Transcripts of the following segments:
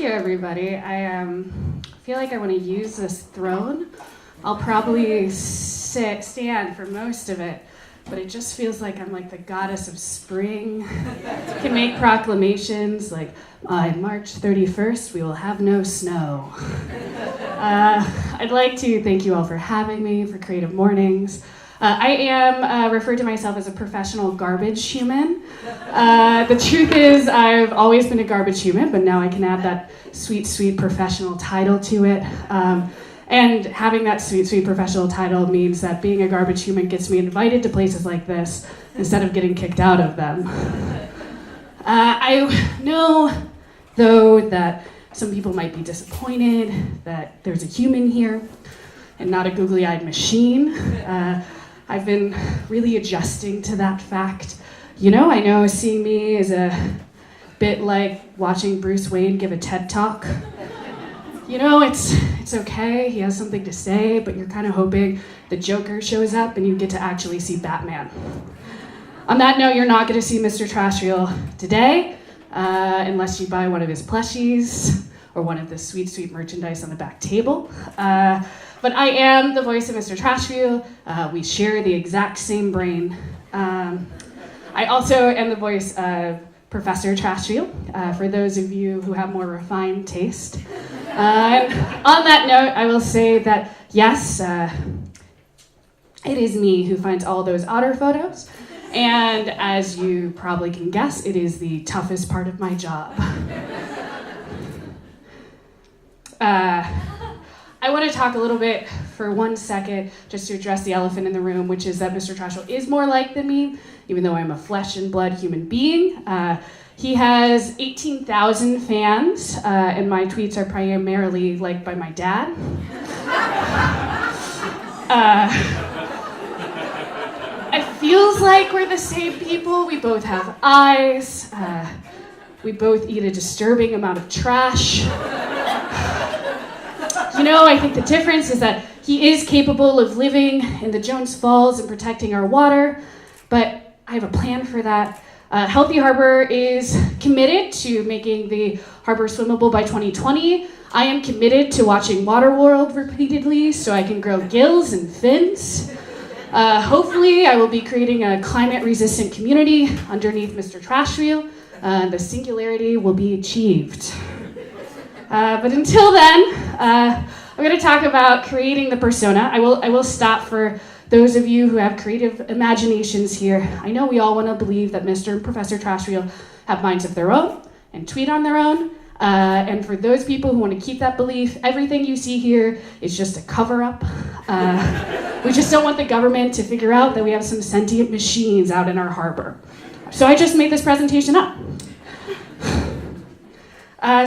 you, everybody. I feel like I want to use this throne. I'll probably stand for most of it, but it just feels like I'm like the goddess of spring. Can make proclamations like, on March 31st, we will have no snow. I'd like to thank you all for having me for Creative Mornings. I am referred to myself as a professional garbage human. The truth is I've always been a garbage human, but now I can add that sweet, sweet professional title to it. And having that sweet, sweet professional title means that being a garbage human gets me invited to places like this instead of getting kicked out of them. I know, though, that some people might be disappointed that there's a human here and not a googly-eyed machine. I've been really adjusting to that fact. I know seeing me is a bit like watching Bruce Wayne give a TED Talk. It's okay, he has something to say, but you're kind of hoping the Joker shows up and you get to actually see Batman. On that note, you're not going to see Mr. Trashwheel today, unless you buy one of his plushies or one of the sweet, sweet merchandise on the back table. But I am the voice of Mr. Trashwheel. We share the exact same brain. I also am the voice of Professor Trashwheel, for those of you who have more refined taste. On that note, I will say that, yes, it is me who finds all those otter photos. And as you probably can guess, it is the toughest part of my job. I want to talk a little bit for 1 second just to address the elephant in the room, which is that Mr. Trashwheel is more like than me, even though I'm a flesh and blood human being. He has 18,000 fans, and my tweets are primarily liked by my dad. It feels like we're the same people. We both have eyes. We both eat a disturbing amount of trash. I think the difference is that he is capable of living in the Jones Falls and protecting our water, but I have a plan for that. Healthy Harbor is committed to making the harbor swimmable by 2020. I am committed to watching Waterworld repeatedly so I can grow gills and fins. Hopefully, I will be creating a climate-resistant community underneath Mr. Trashwheel. The singularity will be achieved. But until then, I'm going to talk about creating the persona. I will stop for those of you who have creative imaginations here. I know we all want to believe that Mr. and Professor Trashwheel have minds of their own and tweet on their own. And for those people who want to keep that belief, everything you see here is just a cover-up. We just don't want the government to figure out that we have some sentient machines out in our harbor. So I just made this presentation up.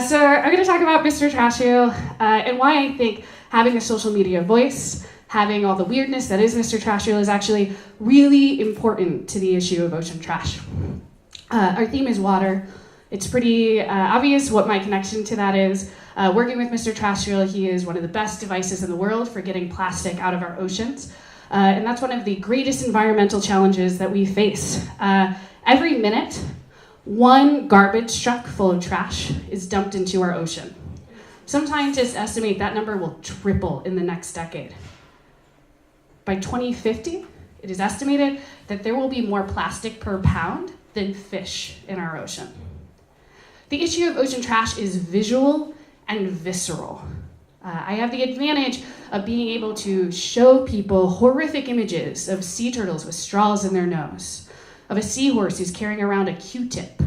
So I'm going to talk about Mr. Trashwheel and why I think having a social media voice, having all the weirdness that is Mr. Trashwheel is actually really important to the issue of ocean trash. Our theme is water. It's pretty obvious what my connection to that is. Working with Mr. Trashwheel, he is one of the best devices in the world for getting plastic out of our oceans. And that's one of the greatest environmental challenges that we face. Every minute, one garbage truck full of trash is dumped into our ocean. Some scientists estimate that number will triple in the next decade. By 2050, it is estimated that there will be more plastic per pound than fish in our ocean. The issue of ocean trash is visual and visceral. I have the advantage of being able to show people horrific images of sea turtles with straws in their nose, of a seahorse who's carrying around a Q-tip,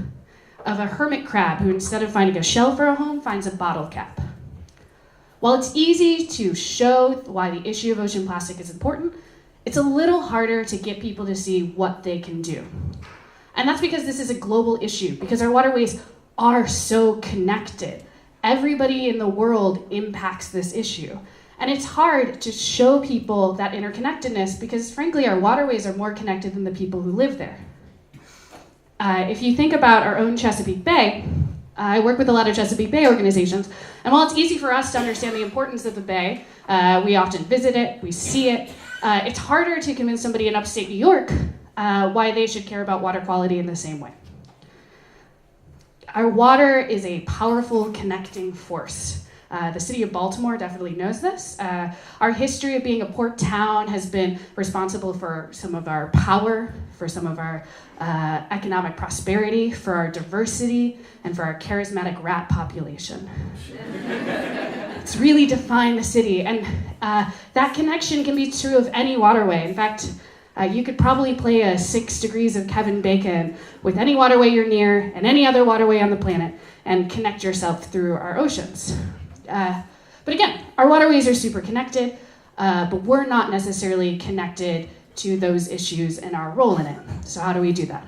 of a hermit crab who instead of finding a shell for a home finds a bottle cap. While it's easy to show why the issue of ocean plastic is important, it's a little harder to get people to see what they can do. And that's because this is a global issue, because our waterways are so connected. Everybody in the world impacts this issue. And it's hard to show people that interconnectedness because, frankly, our waterways are more connected than the people who live there. If you think about our own Chesapeake Bay, I work with a lot of Chesapeake Bay organizations, and while it's easy for us to understand the importance of the bay, we often visit it, we see it, it's harder to convince somebody in upstate New York why they should care about water quality in the same way. Our water is a powerful connecting force. The city of Baltimore definitely knows this. Our history of being a port town has been responsible for some of our power, for some of our economic prosperity, for our diversity, and for our charismatic rat population. It's really defined the city, and that connection can be true of any waterway. In fact, you could probably play a 6 Degrees of Kevin Bacon with any waterway you're near and any other waterway on the planet and connect yourself through our oceans. But again, our waterways are super connected, but we're not necessarily connected to those issues and our role in it. So how do we do that?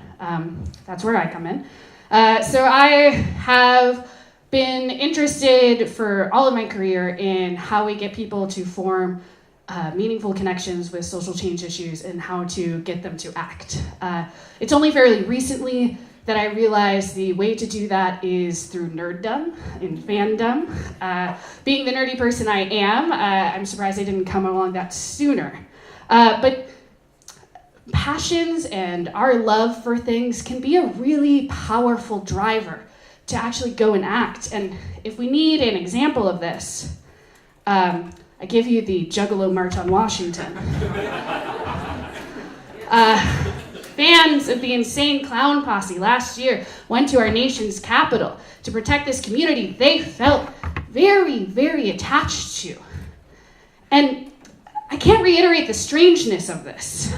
That's where I come in. So I have been interested for all of my career in how we get people to form meaningful connections with social change issues and how to get them to act. It's only fairly recently that I realized the way to do that is through nerddom and fandom. Being the nerdy person I am, I'm surprised I didn't come along that sooner. But passions and our love for things can be a really powerful driver to actually go and act. And if we need an example of this, I give you the Juggalo March on Washington. Fans of the Insane Clown Posse last year went to our nation's capital to protect this community they felt very, very attached to. And I can't reiterate the strangeness of this.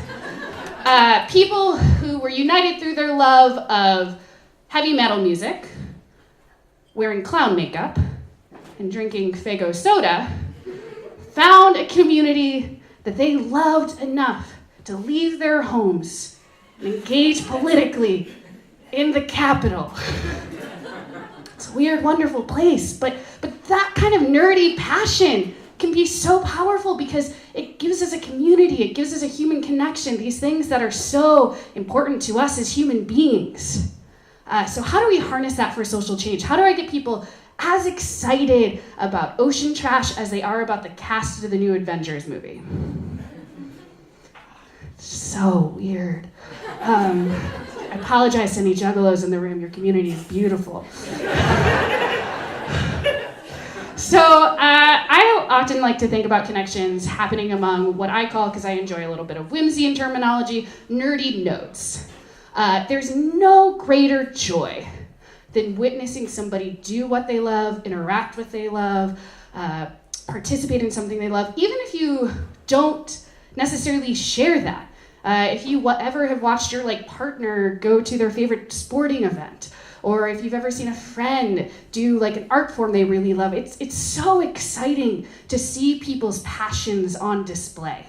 People who were united through their love of heavy metal music, wearing clown makeup, and drinking Faygo soda, found a community that they loved enough to leave their homes and engage politically in the Capitol. It's a weird, wonderful place, but that kind of nerdy passion can be so powerful because it gives us a community, it gives us a human connection, these things that are so important to us as human beings. So how do we harness that for social change? How do I get people as excited about ocean trash as they are about the cast of the new Avengers movie? So weird. I apologize to any juggalos in the room. Your community is beautiful. So I often like to think about connections happening among what I call, because I enjoy a little bit of whimsy and terminology, nerdy nodes. There's no greater joy than witnessing somebody do what they love, interact with what they love, participate in something they love, even if you don't necessarily share that. If you ever have watched your partner go to their favorite sporting event, or if you've ever seen a friend do an art form they really love, it's so exciting to see people's passions on display.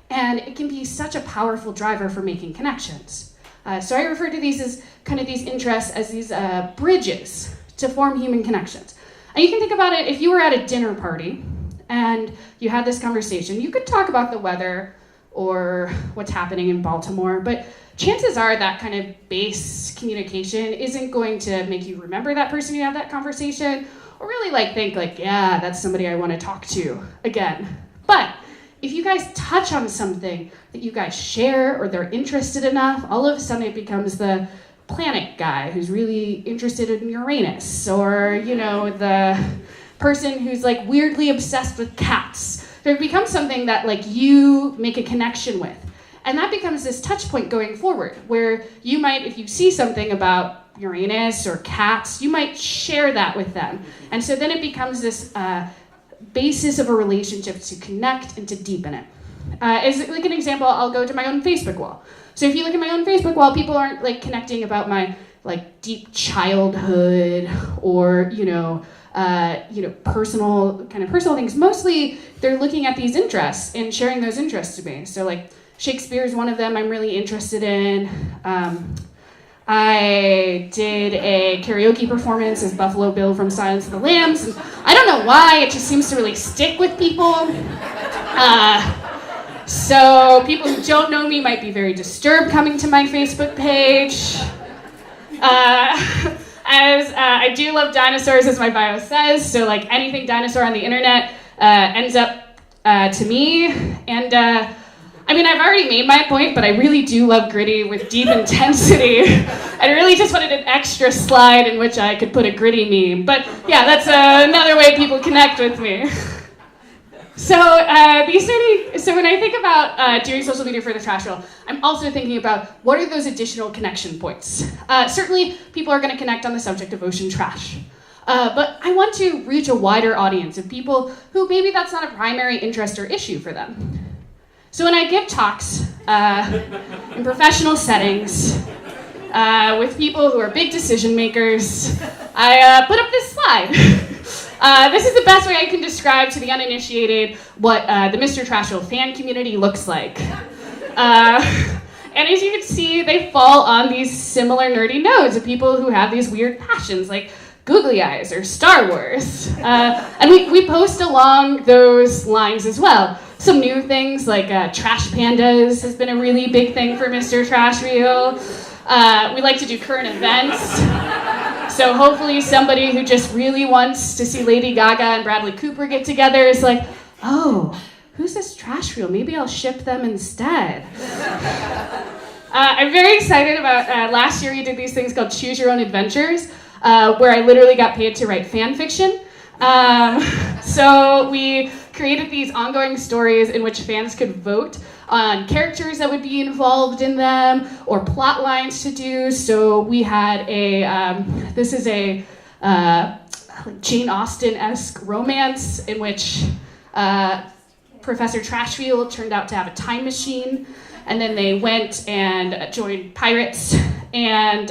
And it can be such a powerful driver for making connections. So I refer to these as kind of these interests as these bridges to form human connections. And you can think about it, if you were at a dinner party and you had this conversation, you could talk about the weather or what's happening in Baltimore, but chances are that kind of base communication isn't going to make you remember that person you had that conversation, or really think yeah, that's somebody I want to talk to again. But if you guys touch on something that you guys share or they're interested enough, all of a sudden it becomes the planet guy who's really interested in Uranus, or the person who's weirdly obsessed with cats. It becomes something that you make a connection with. And that becomes this touch point going forward, where you might, if you see something about Uranus or cats, you might share that with them. And so then it becomes this basis of a relationship to connect and to deepen it. As an example, I'll go to my own Facebook wall. So if you look at my own Facebook wall, people aren't connecting about my deep childhood or personal things. Mostly they're looking at these interests and sharing those interests to me. So Shakespeare is one of them I'm really interested in. I did a karaoke performance as Buffalo Bill from Silence of the Lambs. And I don't know why, it just seems to really stick with people. So people who don't know me might be very disturbed coming to my Facebook page. I do love dinosaurs, as my bio says, so anything dinosaur on the internet ends up to me. And I mean, I've already made my point, but I really do love gritty with deep intensity. I really just wanted an extra slide in which I could put a gritty meme. But yeah, that's another way people connect with me. So when I think about doing social media for the trash reel, I'm also thinking about what are those additional connection points. Certainly, people are going to connect on the subject of ocean trash. But I want to reach a wider audience of people who maybe that's not a primary interest or issue for them. So when I give talks in professional settings with people who are big decision makers, I put up this slide. This is the best way I can describe to the uninitiated what the Mr. Trash Reel fan community looks like. And as you can see, they fall on these similar nerdy nodes of people who have these weird passions like googly eyes or Star Wars. And we post along those lines as well. Some new things like trash pandas has been a really big thing for Mr. Trash Reel. We like to do current events. So hopefully somebody who just really wants to see Lady Gaga and Bradley Cooper get together is like, oh, who's this trash reel? Maybe I'll ship them instead. I'm very excited about last year we did these things called Choose Your Own Adventures, where I literally got paid to write fan fiction. So we created these ongoing stories in which fans could vote on characters that would be involved in them or plot lines to do. So we had this is a Jane Austen-esque romance in which Professor Trashfield turned out to have a time machine, and then they went and joined pirates, and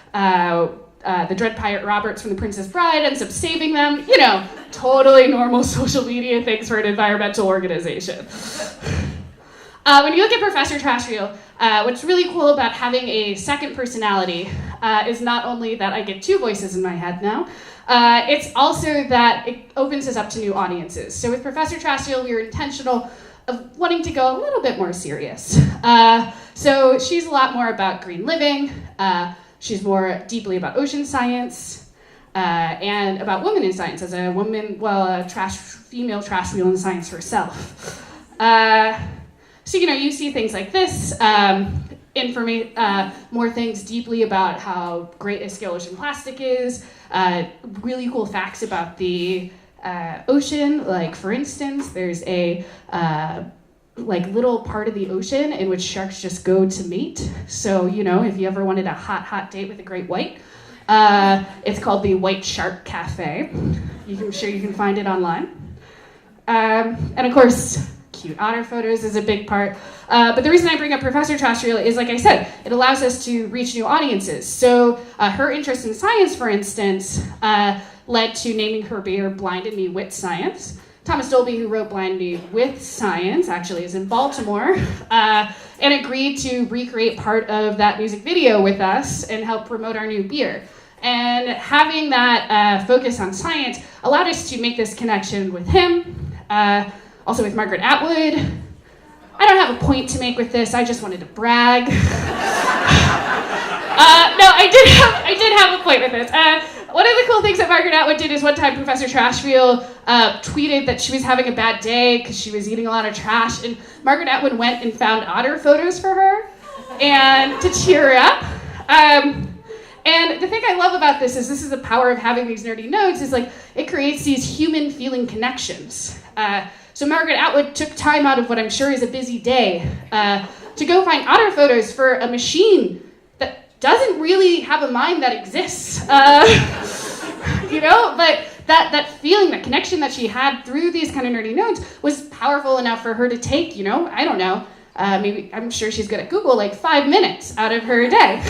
the dread pirate Roberts from The Princess Bride ends up saving them. You know, totally normal social media things for an environmental organization. When you look at Professor Trash Reel, what's really cool about having a second personality is not only that I get two voices in my head now, it's also that it opens us up to new audiences. So with Professor Trash Reel, we were intentional of wanting to go a little bit more serious. So she's a lot more about green living. She's more deeply about ocean science and about women in science as a woman, well, female trash wheel in science herself. So, you know, you see things like this, more things deeply about how great a scale ocean plastic is, really cool facts about the ocean. Like, for instance, there's a little part of the ocean in which sharks just go to mate. So, you know, if you ever wanted a hot date with a great white, it's called the White Shark Cafe. I'm sure you can find it online. And of course, cute otter photos is a big part. But the reason I bring up Professor Trash Reel is, like I said, it allows us to reach new audiences. So her interest in science, for instance, led to naming her beer Blinded Me with Science. Thomas Dolby, who wrote Blind Me with Science, actually is in Baltimore, and agreed to recreate part of that music video with us and help promote our new beer. And having that focus on science allowed us to make this connection with him, also with Margaret Atwood. I don't have a point to make with this, I just wanted to brag. No, I did have a point with this. One of the cool things that Margaret Atwood did is one time Professor Trash Reel tweeted that she was having a bad day because she was eating a lot of trash, and Margaret Atwood went and found otter photos for her and to cheer her up. And the thing I love about this is the power of having these nerdy nodes, is like it creates these human feeling connections. So Margaret Atwood took time out of what I'm sure is a busy day to go find otter photos for a machine that doesn't really have a mind that exists. You know, but that feeling, that connection that she had through these kind of nerdy nodes was powerful enough for her to take, you know, I don't know, maybe, I'm sure she's good at Google, like 5 minutes out of her day.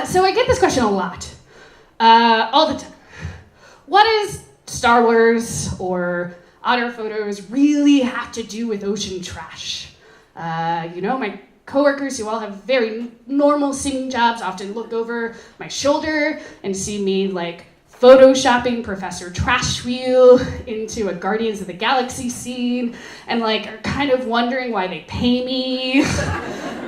So I get this question a lot, all the time. What does Star Wars or otter photos really have to do with ocean trash? You know, my coworkers who all have very normal singing jobs often look over my shoulder and see me like photoshopping Professor Trash Wheel into a Guardians of the Galaxy scene and like are kind of wondering why they pay me.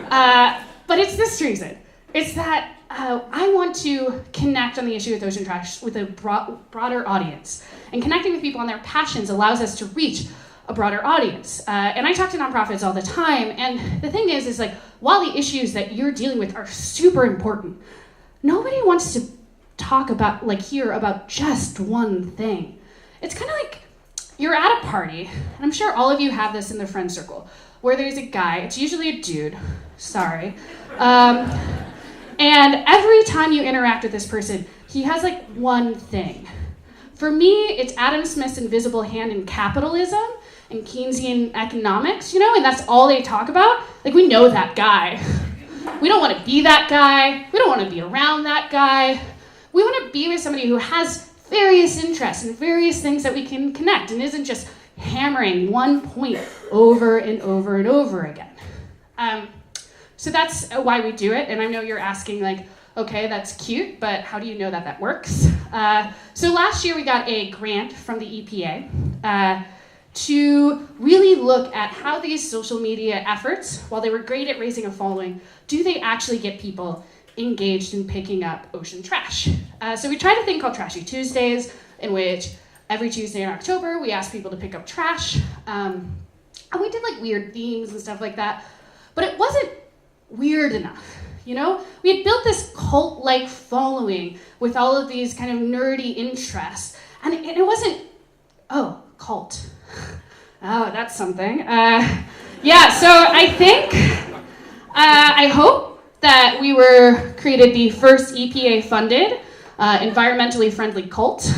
But it's this reason. It's that I want to connect on the issue with ocean trash with a broader audience. And connecting with people on their passions allows us to reach a broader audience. And I talk to nonprofits all the time, and the thing is like, while the issues that you're dealing with are super important, nobody wants to talk about, like, hear about just one thing. It's kind of like you're at a party, and I'm sure all of you have this in the friend circle, where there's a guy, it's usually a dude, sorry, and every time you interact with this person, he has like one thing. For me, it's Adam Smith's invisible hand in capitalism and Keynesian economics, and that's all they talk about. Like, we know that guy. We don't want to be that guy. We don't want to be around that guy. We want to be with somebody who has various interests and various things that we can connect and isn't just hammering one point over and over and over again. So that's why we do it, and I know you're asking, like, okay, that's cute, but how do you know that that works? So last year we got a grant from the EPA to really look at how these social media efforts, while they were great at raising a following, do they actually get people engaged in picking up ocean trash? So we tried a thing called Trashy Tuesdays, in which every Tuesday in October we asked people to pick up trash. And we did like weird themes and stuff like that, but it wasn't weird enough. We had built this cult-like following with all of these kind of nerdy interests, and it wasn't, oh, cult. Oh, that's something. Yeah, so I think, I hope that we created the first EPA-funded, environmentally friendly cult.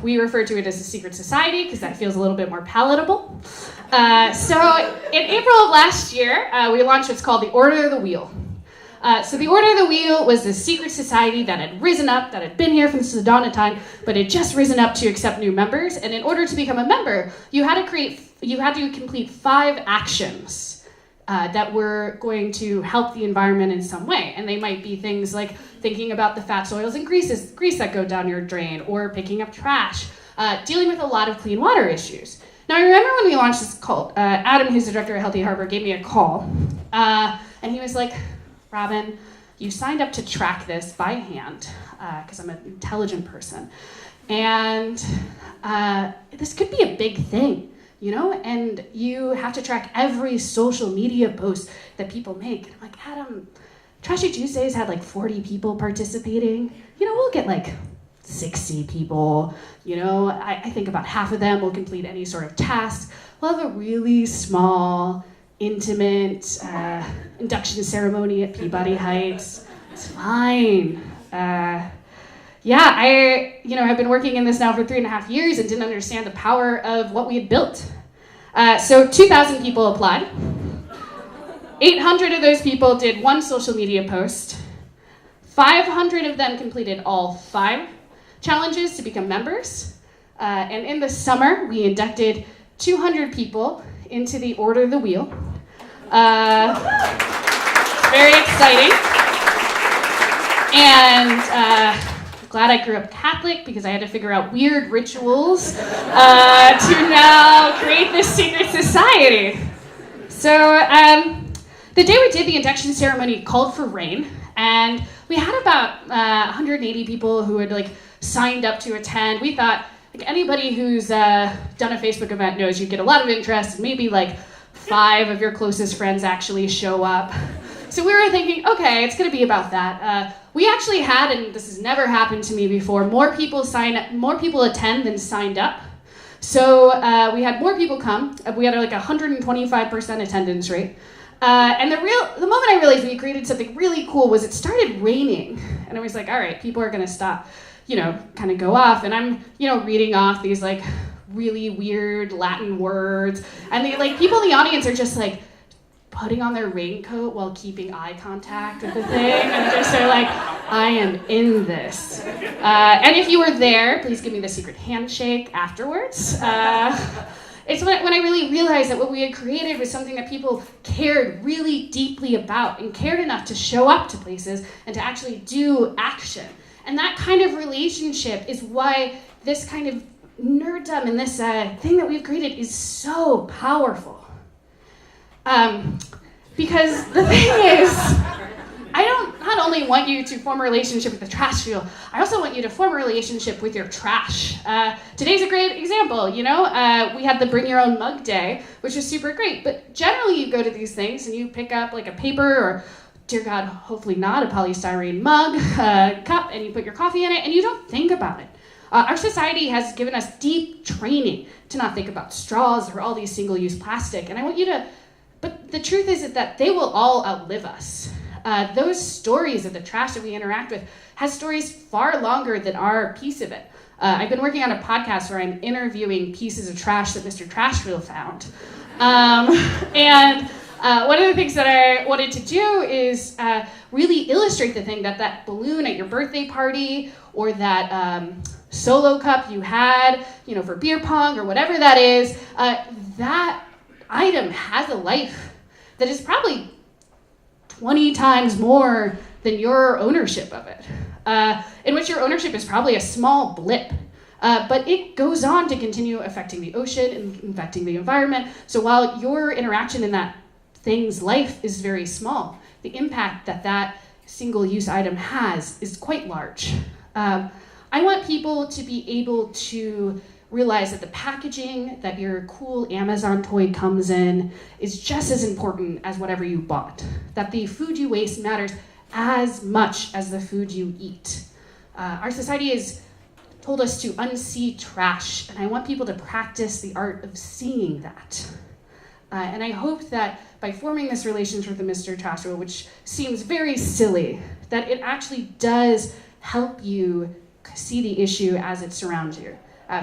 We refer to it as a secret society because that feels a little bit more palatable. So in April of last year, we launched what's called the Order of the Wheel. So the Order of the Wheel was this secret society that had risen up, that had been here since the dawn of time, but had just risen up to accept new members. And in order to become a member, you had to complete 5 actions that were going to help the environment in some way. And they might be things like thinking about the fats, oils, and grease that go down your drain, or picking up trash, dealing with a lot of clean water issues. Now, I remember when we launched this cult, Adam, who's the director at Healthy Harbor, gave me a call, and he was like, Robyn, you signed up to track this by hand, because I'm an intelligent person, and this could be a big thing, and you have to track every social media post that people make. And I'm like, Adam, Trashy Tuesdays had like 40 people participating. We'll get like 60 people, I think about half of them will complete any sort of task. We'll have a really small, intimate induction ceremony at Peabody Heights. It's fine. Yeah, I've been working in this now for 3.5 years and didn't understand the power of what we had built. So 2,000 people applied. 800 of those people did one social media post. 500 of them completed all 5 challenges to become members. And in the summer, we inducted 200 people into the Order of the Wheel. Very exciting. And glad I grew up Catholic because I had to figure out weird rituals to now create this secret society. So the day we did the induction ceremony called for rain, and we had about 180 people who had signed up to attend. We thought anybody who's done a Facebook event knows you get a lot of interest, maybe 5 of your closest friends actually show up. So we were thinking, okay, it's going to be about that. We actually had, and this has never happened to me before, more people attend than signed up. So we had more people come. We had 125% attendance rate. And the moment I realized we created something really cool was it started raining. And I was like, all right, people are going to stop, kind of go off. And I'm, reading off these really weird Latin words. And the people in the audience are just putting on their raincoat while keeping eye contact with the thing. And just they're I am in this. And if you were there, please give me the secret handshake afterwards. It's when I really realized that what we had created was something that people cared really deeply about and cared enough to show up to places and to actually do action. And that kind of relationship is why this kind of nerddom and this thing that we've created is so powerful. Because the thing is, I don't not only want you to form a relationship with the trash wheel, I also want you to form a relationship with your trash. Today's a great example, we had the Bring Your Own Mug Day, which was super great, but generally you go to these things and you pick up like a paper or, dear God, hopefully not, a polystyrene mug, cup, and you put your coffee in it and you don't think about it. Our society has given us deep training to not think about straws or all these single-use plastic, and I want you to, but the truth is that they will all outlive us. Those stories of the trash that we interact with has stories far longer than our piece of it. I've been working on a podcast where I'm interviewing pieces of trash that Mr. Trashwheel found. And one of the things that I wanted to do is really illustrate the thing that balloon at your birthday party or that solo cup you had, for beer pong or whatever that is, that item has a life that is probably 20 times more than your ownership of it, in which your ownership is probably a small blip, but it goes on to continue affecting the ocean and affecting the environment. So while your interaction in that thing's life is very small, the impact that single-use item has is quite large. I want people to be able to realize that the packaging that your cool Amazon toy comes in is just as important as whatever you bought. That the food you waste matters as much as the food you eat. Our society has told us to unsee trash, and I want people to practice the art of seeing that. And I hope that by forming this relationship with the Mr. Trashwheel, which seems very silly, that it actually does help you see the issue as it surrounds you.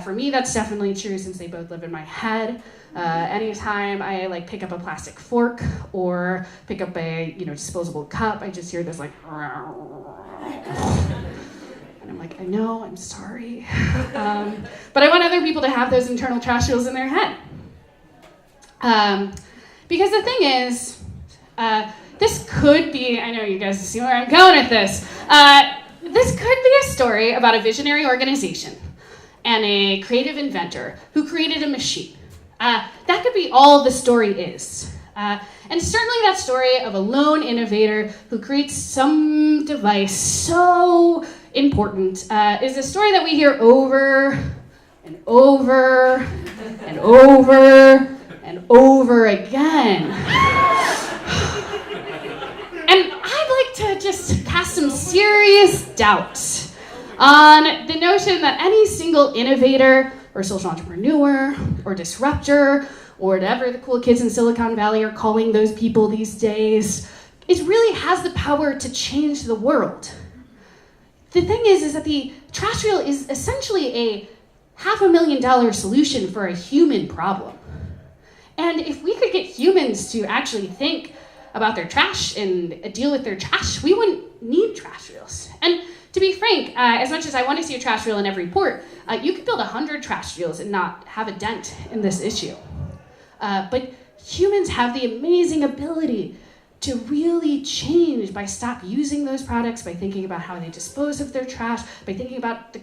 For me, that's definitely true since they both live in my head. Anytime I pick up a plastic fork or pick up a disposable cup, I just hear this and I'm like, I know, I'm sorry. But I want other people to have those internal trash wheels in their head. Because the thing is, this could be, I know you guys see where I'm going with this. This could be a story about a visionary organization and a creative inventor who created a machine. That could be all the story is. And certainly that story of a lone innovator who creates some device so important is a story that we hear over and over and over and over again. And I'd like to just cast some serious doubts on the notion that any single innovator or social entrepreneur or disruptor or whatever the cool kids in Silicon Valley are calling those people these days, it really has the power to change the world. The thing is that the trash wheel is essentially a $500,000 solution for a human problem. And if we could get humans to actually think about their trash and deal with their trash, we wouldn't need trash wheels. And to be frank, as much as I want to see a trash wheel in every port, you could build 100 trash wheels and not have a dent in this issue. But humans have the amazing ability to really change by stop using those products, by thinking about how they dispose of their trash, by thinking about the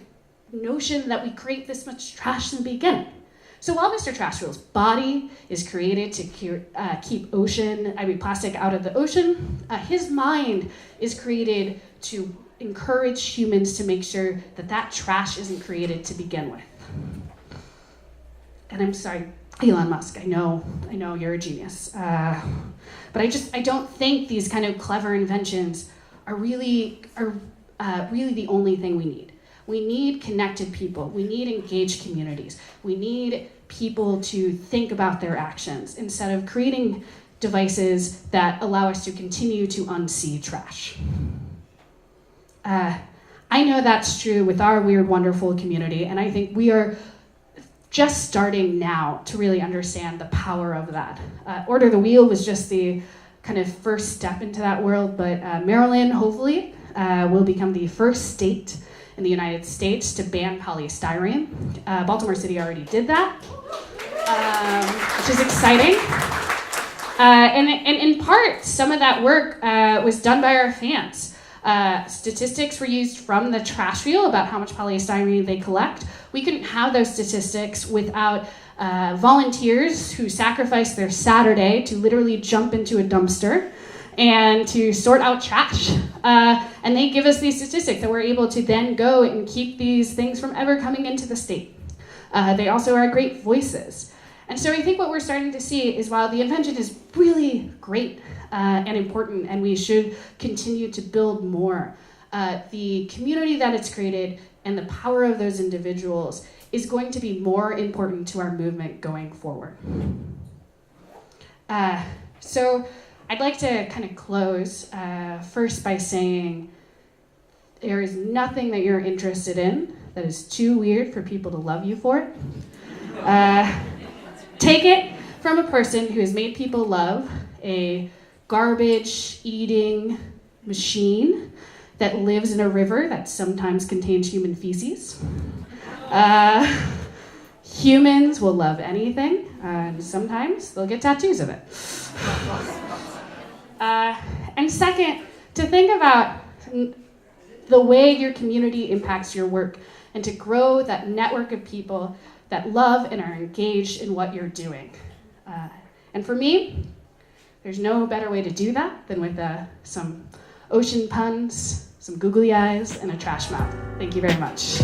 notion that we create this much trash in the beginning. So while Mr. Trashwheel's body is created to keep plastic out of the ocean, his mind is created to encourage humans to make sure that trash isn't created to begin with. And I'm sorry, Elon Musk, I know you're a genius. But I don't think these kind of clever inventions are really the only thing we need. We need connected people. We need engaged communities. We need people to think about their actions instead of creating devices that allow us to continue to unsee trash. I know that's true with our weird, wonderful community, and I think we are just starting now to really understand the power of that. Order the Wheel was just the kind of first step into that world, but Maryland, hopefully, will become the first state in the United States to ban polystyrene. Baltimore City already did that, which is exciting. And in part, some of that work was done by our fans. Statistics were used from the trash wheel about how much polystyrene they collect. We couldn't have those statistics without volunteers who sacrificed their Saturday to literally jump into a dumpster and to sort out trash. And they give us these statistics that we're able to then go and keep these things from ever coming into the state. They also are great voices. And so I think what we're starting to see is while the invention is really great and important, and we should continue to build more, the community that it's created and the power of those individuals is going to be more important to our movement going forward. So I'd like to kind of close first by saying there is nothing that you're interested in that is too weird for people to love you for. Take it from a person who has made people love a garbage-eating machine that lives in a river that sometimes contains human feces. Humans will love anything, and sometimes they'll get tattoos of it. And second, to think about the way your community impacts your work and to grow that network of people that love and are engaged in what you're doing. And for me, there's no better way to do that than with some ocean puns, some googly eyes, and a trash mouth. Thank you very much.